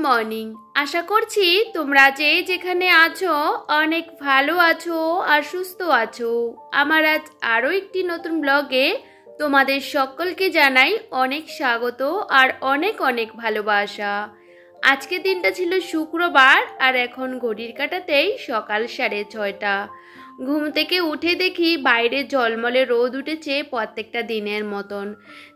Morning. আশা করছি তোমরা যেখানে আছো অনেক ভালো আছো আর সুস্থ আছো। আমার আজ আরও একটি নতুন ব্লগে তোমাদের সকলকে জানাই অনেক স্বাগত আর অনেক অনেক ভালোবাসা। আজকের দিনটা ছিল শুক্রবার আর এখন ঘড়ির কাঁটাতেই সকাল 6:30। ঘুম থেকে উঠে দেখি বাইরে ঝলমলে রোদ উঠেছে প্রত্যেকটা দিনের মতন।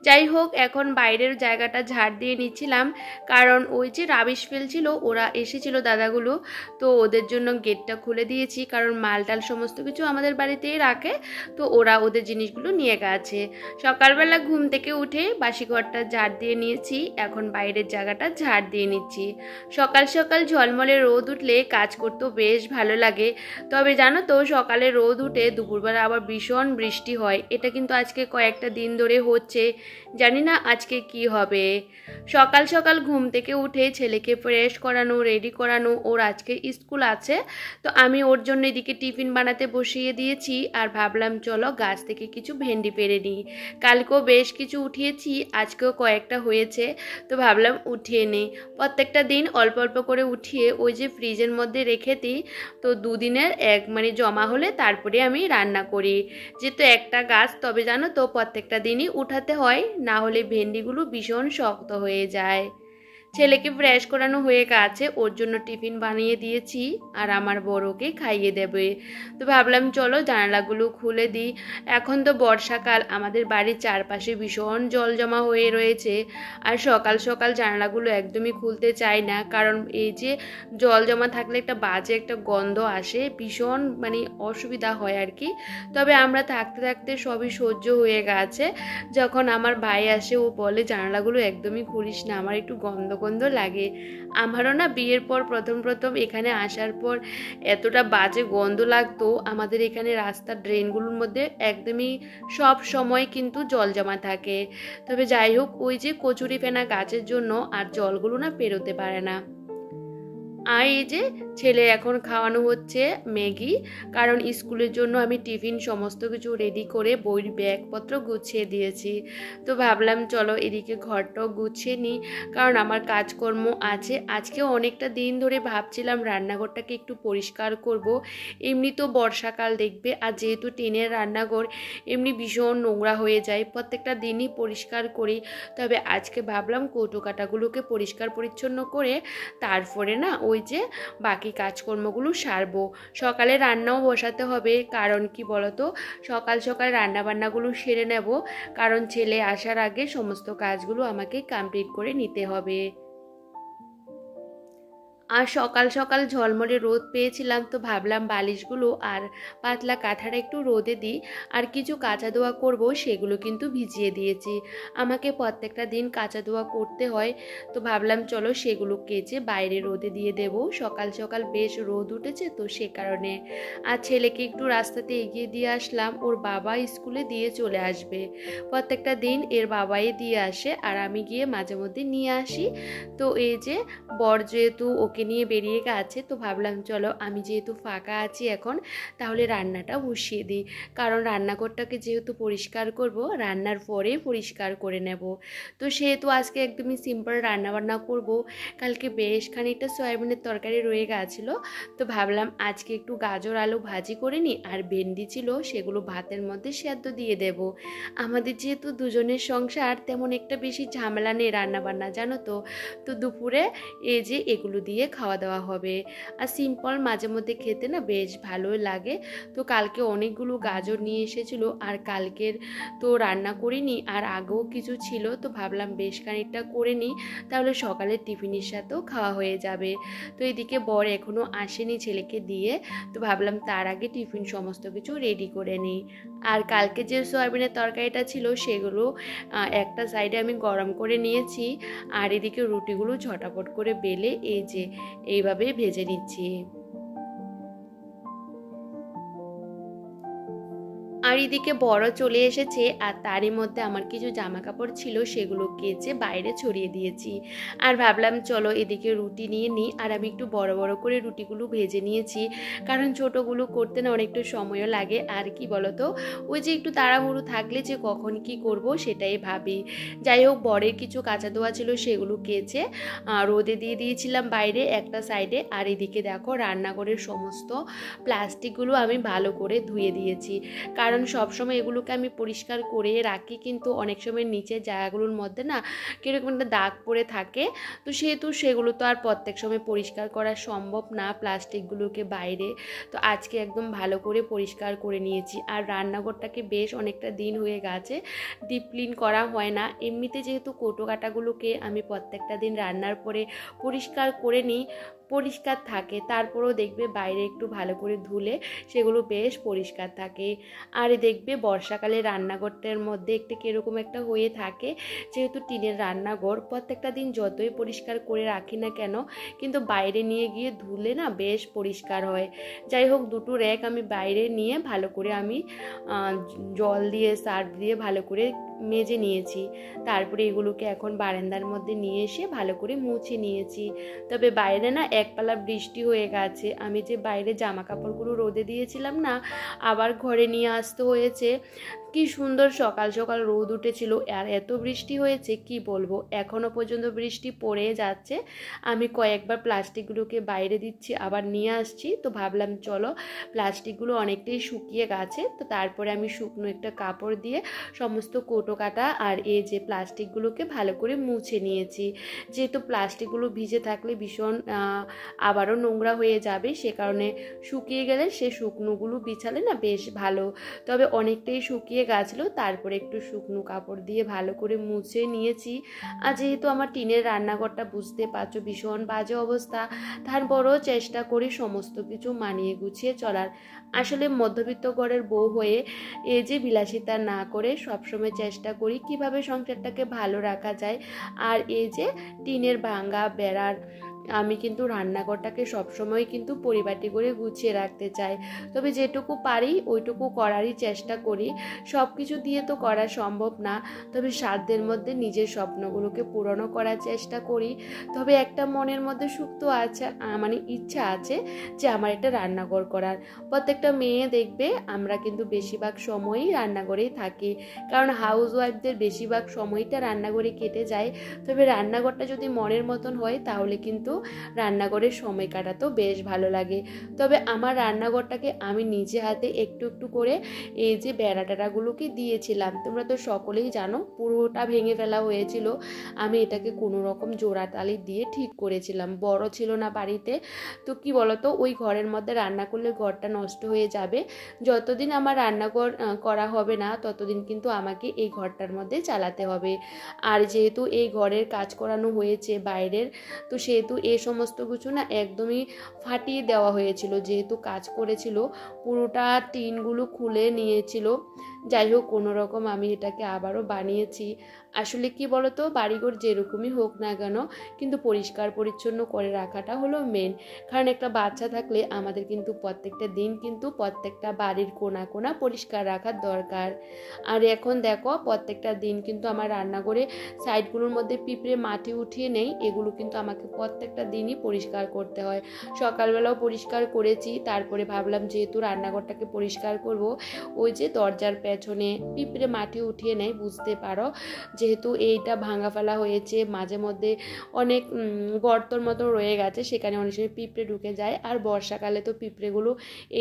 যাই হোক, এখন বাইরের জায়গাটা ঝাড় দিয়ে নিচ্ছিলাম, কারণ ওই যে রাবিশ ফেলছিল, ওরা এসেছিল দাদাগুলো, তো ওদের জন্য গেটটা খুলে দিয়েছি, কারণ মালটাল সমস্ত কিছু আমাদের বাড়িতেই রাখে, তো ওরা ওদের জিনিসগুলো নিয়ে গেছে। সকালবেলা ঘুম থেকে উঠে বাসি ঘরটা ঝাড় দিয়ে নিয়েছি, এখন বাইরের জায়গাটা ঝাড় দিয়ে নিচ্ছি। সকাল সকাল ঝলমলে রোদ উঠলে কাজ করতেও বেশ ভালো লাগে। তবে জানো তো, সকালে রোদ উঠে দুপুরবেলা আবার ভীষণ বৃষ্টি হয়। এটা কিন্তু আজকে কয়েকটা দিন ধরে হচ্ছে, জানি না আজকে কি হবে। সকাল সকাল ঘুম থেকে উঠে ছেলেকে ফ্রেশ করানো, রেডি করানো, ওর আজকে স্কুল আছে, তো আমি ওর জন্য এদিকে টিফিন বানাতে বসিয়ে দিয়েছি। আর ভাবলাম চলো গাছ থেকে কিছু ভেন্ডি পেড়ে নিই। কালকেও বেশ কিছু উঠিয়েছি, আজকেও কয়েকটা হয়েছে, তো ভাবলাম উঠিয়ে নিই। প্রত্যেকটা দিন অল্প অল্প করে উঠিয়ে ওই যে ফ্রিজের মধ্যে রেখে দিই, তো দুদিনের জমা হলে তারপরে আমি রান্না করি। যেহেতু একটা গাছ, তবে জানো তো প্রত্যেকটা দিনই উঠাতে হয়, না হলে ভেন্ডিগুলো ভীষণ শক্ত হয়ে যায়। ছেলেকে ফ্রেশ করানো হয়ে গেছে, ওর জন্য টিফিন বানিয়ে দিয়েছি আর আমার বড়কে খাইয়ে দেবে। তো ভাবলাম চলো জানালাগুলো খুলে দিই। এখন তো বর্ষাকাল, আমাদের বাড়ির চারপাশে ভীষণ জল জমা হয়ে রয়েছে, আর সকাল সকাল জানালাগুলো একদমই খুলতে চাই না, কারণ এই যে জল জমা থাকলে একটা বাজে একটা গন্ধ আসে, ভীষণ অসুবিধা হয় আর কি। তবে আমরা থাকতে থাকতে সবই সহ্য হয়ে গেছে। যখন আমার ভাই আসে, ও বলে জানালাগুলো একদমই খুলিস না, আমার একটু গন্ধ গন্ধ লাগে। আমারও না বিয়ের পর প্রথম প্রথম এখানে আসার পর এতটা বাজে গন্ধ লাগতো। আমাদের এখানে রাস্তার ড্রেনগুলোর মধ্যে একদমই সব সময় কিন্তু জল জমা থাকে। তবে যাই হোক, ওই যে কচুরি ফেনা গাছের জন্য আর জলগুলো না পেরোতে পারে না। আর এই যে ছেলে এখন খাওয়ানো হচ্ছে ম্যাগি, কারণ স্কুলের জন্য আমি টিফিন সমস্ত কিছু রেডি করে বইয়ের ব্যাগপত্র গুছিয়ে দিয়েছি। তো ভাবলাম চলো এদিকে ঘরটাও গুছিয়ে নিই, কারণ আমার কাজকর্ম আছে। আজকেও অনেকটা দিন ধরে ভাবছিলাম রান্নাঘরটাকে একটু পরিষ্কার করব। এমনি তো বর্ষাকাল দেখবে, আর যেহেতু টিনের রান্নাঘর এমনি ভীষণ নোংরা হয়ে যায়, প্রত্যেকটা দিনই পরিষ্কার করি। তবে আজকে ভাবলাম কৌটো কাটাগুলোকে পরিষ্কার পরিচ্ছন্ন করে তারপরে না ওই যে বাকি কাজকর্মগুলো সারবো। সকালে রান্নাও বসাতে হবে, কারণ কি বলতো, সকাল সকাল রান্নাবান্নাগুলো সেরে নেব, কারণ ছেলে আসার আগে সমস্ত কাজগুলো আমাকে কমপ্লিট করে নিতে হবে। আর সকাল সকাল ঝলমলে রোদ পেয়েছিলাম, তো ভাবলাম বালিশগুলো আর পাতলা কাঁথাটা একটু রোদে দিই। আর কিছু কাঁচা ধোয়া করব, সেগুলো কিন্তু ভিজিয়ে দিয়েছি। আমাকে প্রত্যেকটা দিন কাঁচা ধোয়া করতে হয়, তো ভাবলাম চলো সেগুলো কেচে বাইরে রোদে দিয়ে দেব। সকাল সকাল বেশ রোদ উঠেছে, তো সে কারণে। আর ছেলেকে একটু রাস্তাতে এগিয়ে দিয়ে আসলাম, ওর বাবা স্কুলে দিয়ে চলে আসবে। প্রত্যেকটা দিন এর বাবাই দিয়ে আসে, আর আমি গিয়ে মাঝে মধ্যে নিয়ে আসি। তো এই যে বর যেহেতু ওকে নিয়ে বেরিয়ে গেছে, তো ভাবলাম চলো আমি যেহেতু ফাঁকা আছি এখন, তাহলে রান্নাটা বসিয়ে দিই, কারণ রান্নাঘরটাকে যেহেতু পরিষ্কার করব, রান্নার পরে পরিষ্কার করে নেব। তো সেহেতু আজকে একদমই সিম্পল রান্নাবান্না করব। কালকে বেশ খানিকটা সয়াবিনের তরকারি রয়ে গেছিলো, তো ভাবলাম আজকে একটু গাজর আলু ভাজি করে নিই, আর ভেন্ডি ছিল সেগুলো ভাতের মধ্যে সেদ্ধ দিয়ে দেব। আমাদের যেহেতু দুজনের সংসার, তেমন একটা বেশি ঝামেলা নেই রান্নাবান্না, জানো তো। তো দুপুরে এই যে এগুলো দিয়ে খাওয়া দাওয়া হবে। আর সিম্পল মাঝে মধ্যে খেতে না বেশ ভালোই লাগে। তো কালকে অনেকগুলো গাজর নিয়ে এসেছিলো, আর কালকের তো রান্না করিনি, আর আগেও কিছু ছিল, তো ভাবলাম বেশ খানিকটা করে নিই, তাহলে সকালের টিফিনের সাথেও খাওয়া হয়ে যাবে। তো এদিকে বর এখনও আসেনি ছেলেকে দিয়ে, তো ভাবলাম তার আগে টিফিন সমস্ত কিছু রেডি করে নিই। আর কালকে যে সয়াবিনের তরকারিটা ছিল সেগুলো একটা সাইডে আমি গরম করে নিয়েছি, আর এদিকে রুটিগুলো ঝটাপট করে বেলে এই যে এইভাবে ভেজে নিচ্ছি। আর আর এদিকে বড় চলে এসেছে, আর তারই মধ্যে আমার কিছু জামা কাপড় ছিল সেগুলো কেচে বাইরে ছড়িয়ে দিয়েছি। আর ভাবলাম চলো এদিকে রুটি নিয়ে নিই, আর আমি একটু বড় বড় করে রুটিগুলো ভেজে নিয়েছি, কারণ ছোটোগুলো করতে না অনেকটা সময়ও লাগে। আর কি বলতো, ওই যে একটু তাড়াহুড়ো থাকলে যে কখন কি করব সেটাই ভাবি। যাই হোক, বরের কিছু কাঁচা ধোয়া ছিল সেগুলো কেচে রোদে দিয়ে দিয়েছিলাম বাইরে একটা সাইডে। আর এদিকে দেখো রান্নাঘরের সমস্ত প্লাস্টিকগুলো আমি ভালো করে ধুয়ে দিয়েছি, কারণ সবসময় এগুলোকে আমি পরিষ্কার করে রাখি, কিন্তু অনেক সময় নিচের জায়গাগুলোর মধ্যে না কীরকম একটা দাগ পড়ে থাকে, তো সেহেতু সেগুলো তো আর প্রত্যেক সময় পরিষ্কার করা সম্ভব না প্লাস্টিকগুলোকে বাইরে। তো আজকে একদম ভালো করে পরিষ্কার করে নিয়েছি। আর রান্নাঘরটাকে বেশ অনেকটা দিন হয়ে গেছে ডিপ ক্লিন করা হয় না। এমনিতে যেহেতু কোটো কাটাগুলোকে আমি প্রত্যেকটা দিন রান্নার পরে পরিষ্কার করে নিই, পরিষ্কার থাকে, তারপরেও দেখবে বাইরে একটু ভালো করে ধুলে সেগুলো বেশ পরিষ্কার থাকে। আর দেখবে বর্ষাকালে রান্নাঘরটার মধ্যে একটু কীরকম একটা হয়ে থাকে, যেহেতু টিনের রান্নাঘর প্রত্যেকটা দিন যতই পরিষ্কার করে রাখি না কেন, কিন্তু বাইরে নিয়ে গিয়ে ধুলে না বেশ পরিষ্কার হয়। যাই হোক, দুটো র্যাক আমি বাইরে নিয়ে ভালো করে আমি জল দিয়ে সার্ফ দিয়ে ভালো করে মেজে নিয়েছি। তারপরে এগুলোকে এখন বারান্দার মধ্যে নিয়ে এসে ভালো করে মুছে নিয়েছি। তবে বাইরে না একপালা বৃষ্টি হয়ে গেছে, আমি যে বাইরে জামা কাপড়গুলো রোদে দিয়েছিলাম না, আবার ঘরে নিয়ে আসতে হয়েছে। কি সুন্দর সকাল সকাল রোদ উঠেছিল, আর এত বৃষ্টি হয়েছে কি বলবো, এখনও পর্যন্ত বৃষ্টি পড়ে যাচ্ছে। আমি কয়েকবার প্লাস্টিকগুলোকে বাইরে দিচ্ছি, আবার নিয়ে আসছি। তো ভাবলাম চলো প্লাস্টিকগুলো অনেকটাই শুকিয়ে গেছে, তো তারপরে আমি শুকনো একটা কাপড় দিয়ে সমস্ত কোটো কাটা আর এই যে প্লাস্টিকগুলোকে ভালো করে মুছে নিয়েছি। যেহেতু প্লাস্টিকগুলো ভিজে থাকলে ভীষণ আবারও নোংরা হয়ে যাবে, সে কারণে শুকিয়ে গেলে সে শুকনোগুলো বিছালে না বেশ ভালো। তবে অনেকটাই শুকিয়ে গেছিলো, তারপরে একটু শুকনো কাপড় দিয়ে ভালো করে মুছে নিয়েছি। আর যেহেতু আমার টিনের রান্নাঘরটা বুঝতে পারছো ভীষণ বাজে অবস্থা, তারপরেও চেষ্টা করি সমস্ত কিছু মানিয়ে গুছিয়ে চলার। আসলে মধ্যবিত্ত ঘরের বউ হয়ে এই যে বিলাসিতা না করে সবসময় চেষ্টা করি কিভাবে সংসারটাকে ভালো রাখা যায়। আর এই যে টিনের ভাঙা বেড়ার আমি কিন্তু রান্নাঘরটাকে সবসময় কিন্তু পরিপাটি করে গুছিয়ে রাখতে চাই। তবে যেটুকু পারি ওইটুকু করারই চেষ্টা করি। সব কিছু দিয়ে তো করা সম্ভব না, তবে সাধ্যের মধ্যে নিজের স্বপ্নগুলোকে পূরণও করার চেষ্টা করি। তবে একটা মনের মধ্যে সুপ্ত আছে, মানে ইচ্ছা আছে যে আমার একটা রান্নাঘর করার। প্রত্যেকটা মেয়ে দেখবে আমরা কিন্তু বেশিরভাগ সময়ই রান্নাঘরেই থাকি, কারণ হাউস ওয়াইফদের বেশিরভাগ সময়টা রান্নাঘরে কেটে যায়। তবে রান্নাঘরটা যদি মনের মতন হয় তাহলে কিন্তু রান্নাঘরের সময় কাটাতেও বেশ ভালো লাগে। তবে আমার রান্নাঘরটাকে আমি নিজে হাতে একটু একটু করে এই যে বেড়াটাগুলোকে দিয়েছিলাম, তোমরা তো সকলেই জানো পুরোটা ভেঙে ফেলা হয়েছিল। আমি এটাকে কোনো রকম জোড়া তালি দিয়ে ঠিক করেছিলাম, বড় ছিল না বাড়িতে। তো কি বলতো, ওই ঘরের মধ্যে রান্না করলে ঘরটা নষ্ট হয়ে যাবে। যতদিন আমার রান্নাঘর করা হবে না ততদিন কিন্তু আমাকে এই ঘরটার মধ্যে চালাতে হবে। আর যেহেতু এই ঘরের কাজ করানো হয়েছে বাইরের, তো সেহেতু এই সমস্ত কিছু না একদমই ফাটিয়ে দেওয়া হয়েছিল, যেহেতু কাজ করেছিল পুরোটা টিনগুলো খুলে নিয়েছিল। যাই হোক, কোনো রকম আমি এটাকে আবারও বানিয়েছি। আসলে কি বলতো, বাড়িঘর যেরকমই হোক না কেন, কিন্তু পরিষ্কার পরিচ্ছন্ন করে রাখাটা হলো মেন। কারণ একটা বাচ্চা থাকলে আমাদের কিন্তু প্রত্যেকটা দিন কিন্তু প্রত্যেকটা বাড়ির কোনা কোনা পরিষ্কার রাখার দরকার। আর এখন দেখো প্রত্যেকটা দিন কিন্তু আমার রান্নাঘরে সাইডগুলোর মধ্যে পিঁপড়ে মাটি উঠিয়ে নেই, এগুলো কিন্তু আমাকে প্রত্যেকটা দিনই পরিষ্কার করতে হয়। সকালবেলাও পরিষ্কার করেছি, তারপরে ভাবলাম যেহেতু রান্নাঘরটাকে পরিষ্কার করব, ওই যে দরজার পেছনে পিঁপড়ে মাটি উঠিয়ে নেয়, বুঝতে পারো। যেহেতু এইটা ভাঙা ফেলা হয়েছে, মাঝে মধ্যে অনেক গর্তর মতো রয়ে গেছে, সেখানে অনেক সময় পিঁপড়ে ঢুকে যায়। আর বর্ষাকালে তো পিঁপড়েগুলো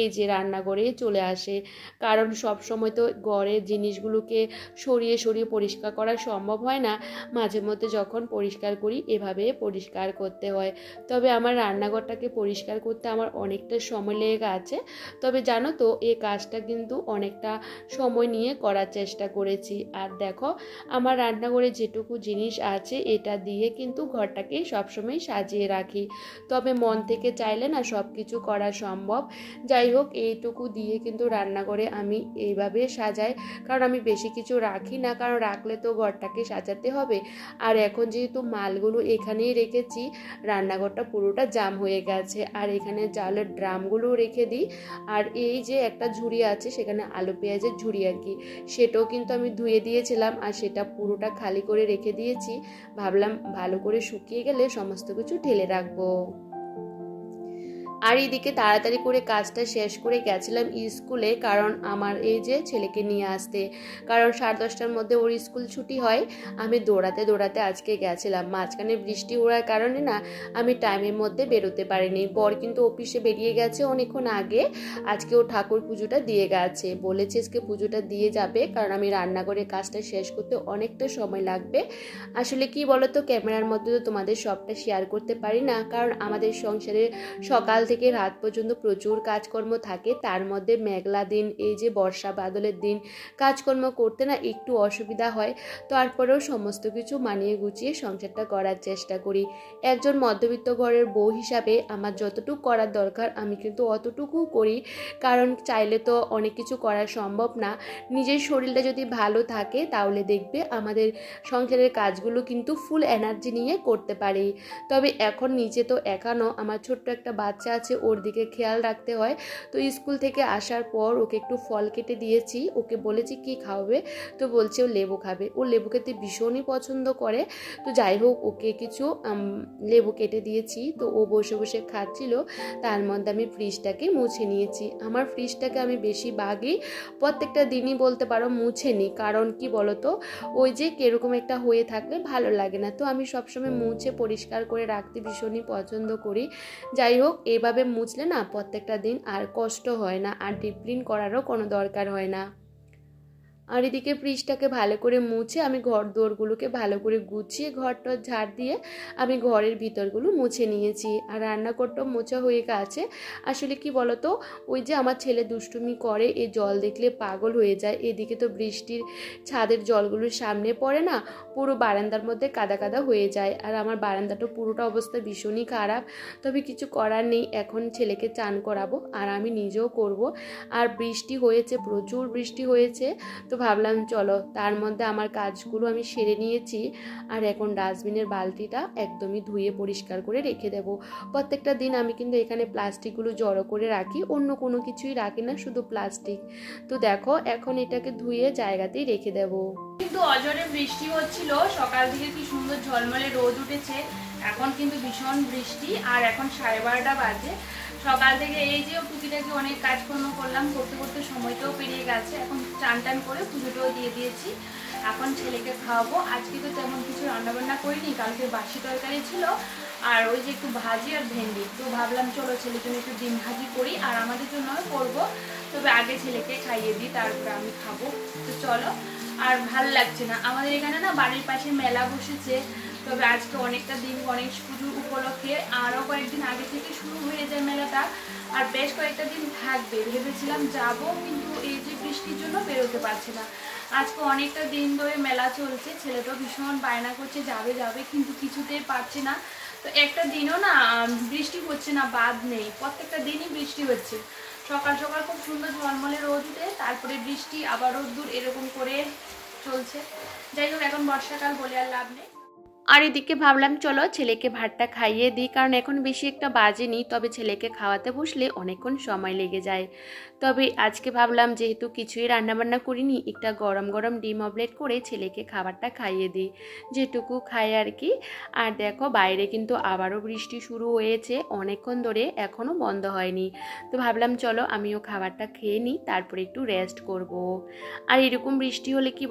এই যে রান্নাঘরে চলে আসে, কারণ সব সময় তো ঘরের জিনিসগুলোকে সরিয়ে সরিয়ে পরিষ্কার করা সম্ভব হয় না। মাঝে মধ্যে যখন পরিষ্কার করি এভাবে পরিষ্কার করতে হয়। তবে আমার রান্নাঘরটাকে পরিষ্কার করতে আমার অনেকটা সময় লেগে গেছে। তবে জানো তো, এই কাজটা কিন্তু অনেকটা সময় নিয়ে করার চেষ্টা করেছি। আর দেখো আমার রান্নাঘরে যেটুকু জিনিস আছে এটা দিয়ে কিন্তু ঘরটাকে সবসময় সাজিয়ে রাখি। তবে মন থেকে চাইলে না সব কিছু করা সম্ভব। যাই হোক, এইটুকু দিয়ে কিন্তু রান্নাঘরে আমি এইভাবে সাজাই, কারণ আমি বেশি কিছু রাখি না, কারণ রাখলে তো ঘরটাকে সাজাতে হবে। আর এখন যেহেতু মালগুলো এখানেই রেখেছি, রান্নাঘরটা পুরোটা জাম হয়ে গেছে। আর এখানে চালের ড্রামগুলো রেখে দিই। আর এই যে একটা ঝুড়ি আছে, সেখানে আলু পেঁয়াজের ঝুড়ি আর কি, সেটাও কিন্তু আমি ধুয়ে দিয়েছিলাম আর সেটা পুরোটা খালি করে রেখে দিয়েছি। ভাবলাম ভালো করে শুকিয়ে গেলে সমস্ত কিছু ঢেলে রাখবো। আর এদিকে তাড়াতাড়ি করে কাজটা শেষ করে গেছিলাম স্কুলে, কারণ আমার এই যে ছেলেকে নিয়ে আসতে, কারণ 10:30টার মধ্যে ওর স্কুল ছুটি হয়। আমি দৌড়াতে দৌড়াতে আজকে গেছিলাম, মাঝখানে বৃষ্টি হওয়ার কারণে না আমি টাইমের মধ্যে বেরোতে পারিনি। বর কিন্তু অফিসে বেরিয়ে গেছে অনেকক্ষণ আগে, আজকে ও ঠাকুর পুজোটা দিয়ে গেছে, বলেছে আজকে পুজোটা দিয়ে যাবে, কারণ আমি রান্নাঘরের কাজটা শেষ করতে অনেকটা সময় লাগবে। আসলে কি বলতো, ক্যামেরার মধ্যে তো তোমাদের সবটা শেয়ার করতে পারি না, কারণ আমাদের সংসারে সকাল থেকে রাত পর্যন্ত প্রচুর কাজকর্ম থাকে, তার মধ্যে মেঘলা দিন, এই যে বর্ষা বাদলের দিন, কাজকর্ম করতে না একটু অসুবিধা হয়। তারপরেও সমস্ত কিছু মানিয়ে গুছিয়ে সংসারটা করার চেষ্টা করি। একজন মধ্যবিত্ত ঘরের বউ হিসাবে আমার যতটুকু করার দরকার আমি কিন্তু অতটুকু করি, কারণ চাইলে তো অনেক কিছু করা সম্ভব না। নিজের শরীরটা যদি ভালো থাকে তাহলে দেখবে আমাদের সংসারের কাজগুলো কিন্তু ফুল এনার্জি নিয়ে করতে পারি। তবে এখন নিজে তো একানো, আমার ছোট্ট একটা বাচ্চা আছে, ওর দিকে খেয়াল রাখতে হয়। তো স্কুল থেকে আসার পর ওকে একটু ফল কেটে দিয়েছি, ওকে বলেছি কি খাওয়াবে, তো বলছে ও লেবু খাবে, ও লেবু খেতে ভীষণই পছন্দ করে। তো যাই হোক, ওকে কিছু লেবু কেটে দিয়েছি, তো ও বসে বসে খাচ্ছিল। তার মধ্যে আমি ফ্রিজটাকে মুছে নিয়েছি। আমার ফ্রিজটাকে আমি বেশিরভাগই প্রত্যেকটা দিনই বলতে পারো মুছে নিই, কারণ কি বলতো, ওই যে কিরকম একটা হয়ে থাকলে ভালো লাগে না, তো আমি সবসময় মুছে পরিষ্কার করে রাখতে ভীষণই পছন্দ করি। যাই হোক, এভাবে মুছলে না প্রত্যেকটা দিন আর কষ্ট হয় না, আর ডিপ ক্লিন করারও কোনো দরকার হয় না। আর এদিকে ফ্রিজটাকে ভালো করে মুছে আমি ঘর দোরগুলোকে ভালো করে গুছিয়ে ঘরটা ঝাড় দিয়ে আমি ঘরের ভিতরগুলো মুছে নিয়েছি। আর রান্নাঘরটাও মোছা হয়ে গেছে। আসলে কি বলতো, ওই যে আমার ছেলে দুষ্টুমি করে, এই জল দেখলে পাগল হয়ে যায়। এদিকে তো বৃষ্টির ছাদের জলগুলোর সামনে পড়ে না, পুরো বারান্দার মধ্যে কাদা কাদা হয়ে যায়। আর আমার বারান্দাটা পুরোটা অবস্থা ভীষণই খারাপ। তবে কিছু করার নেই, এখন ছেলেকে চান করাবো আর আমি নিজেও করব। আর বৃষ্টি হয়েছে, প্রচুর বৃষ্টি হয়েছে, তো ভাবলাম চলো তার মধ্যে আমার কাজগুলো আমি সেরে নিয়েছি। আর এখন ডাস্টবিনের বালতিটা একদমই ধুয়ে পরিষ্কার করে রেখে দেব। প্রত্যেকটা দিন আমি কিন্তু এখানে প্লাস্টিকগুলো জড়ো করে রাখি, অন্য কোনো কিছুই রাখি না, শুধু প্লাস্টিক। তো দেখো এখন এটাকে ধুয়ে জায়গাতেই রেখে দেব। কিন্তু অঝরে বৃষ্টি হচ্ছিল, সকাল থেকে কি সুন্দর ঝলমলে রোদ উঠেছে, এখন কিন্তু ভীষণ বৃষ্টি। আর এখন 12:30 বাজে। সকাল থেকে এই যে টুকিটাকি অনেক কাজকর্ম করলাম, করতে করতে সময়টাও পেরিয়ে গেছে। এখন চান টান করে পুজোটাও দিয়ে দিয়েছি, এখন ছেলেকে খাওয়াবো। আজকে তো তেমন কিছু রান্নাবান্না করিনি, কালকে বাসি তরকারি ছিল আর ওই যে একটু ভাজি আর ভেন্ডি, তো ভাবলাম চলো ছেলের জন্য একটু ডিম ভাজি করি আর আমাদের জন্য করবো। তবে আগে ছেলেকে খাইয়ে দিই, তারপরে আমি খাবো। তো চলো, আর ভাল লাগছে না, আমাদের এখানে না বাড়ির পাশে মেলা বসেছে। তবে আজকে অনেকটা দিন গণেশ পুজোর উপলক্ষে, আরও কয়েকদিন আগে থেকে শুরু হয়ে যায় মেলাটা, আর বেশ কয়েকটা দিন থাকবে। ভেবেছিলাম যাব, কিন্তু এই যে বৃষ্টির জন্য বেরোতে পারছি না। আজকে অনেকটা দিন ধরে মেলা চলছে, ছেলেটাও ভীষণ বায়না করছে যাবে যাবে, কিন্তু কিছুতেই পারছি না। তো একটা দিনও না বৃষ্টি হচ্ছে না, বাদ নেই, প্রত্যেকটা দিনই বৃষ্টি হচ্ছে। সকাল সকাল খুব সুন্দর ঝলমলে রোদ উঠে, তারপরে বৃষ্টি, আবার রোদ্দুর, এরকম করে চলছে। যাই হোক, এখন বর্ষাকাল বলে আর লাভ নেই। আর এদিকে ভাবলাম চলো ছেলেকে ভাতটা খাইয়ে দিই, কারণ এখন বেশি একটা বাজেনি, তবে ছেলেকে খাওয়াতে বসলে অনেকক্ষণ সময় লেগে যায়। তবে আজকে ভাবলাম যেহেতু কিছুই রান্নাবান্না করিনি, একটা গরম গরম ডিম অমলেট করে ছেলেকে খাবারটা খাইয়ে দিই, যেটুকু খাই আর কি। আর দেখো বাইরে কিন্তু আবারও বৃষ্টি শুরু হয়েছে অনেকক্ষণ ধরে, এখনও বন্ধ হয়নি। তো ভাবলাম চলো আমিও খাবারটা খেয়ে নিই, তারপরে একটু রেস্ট করব। আর এরকম বৃষ্টি হলে কি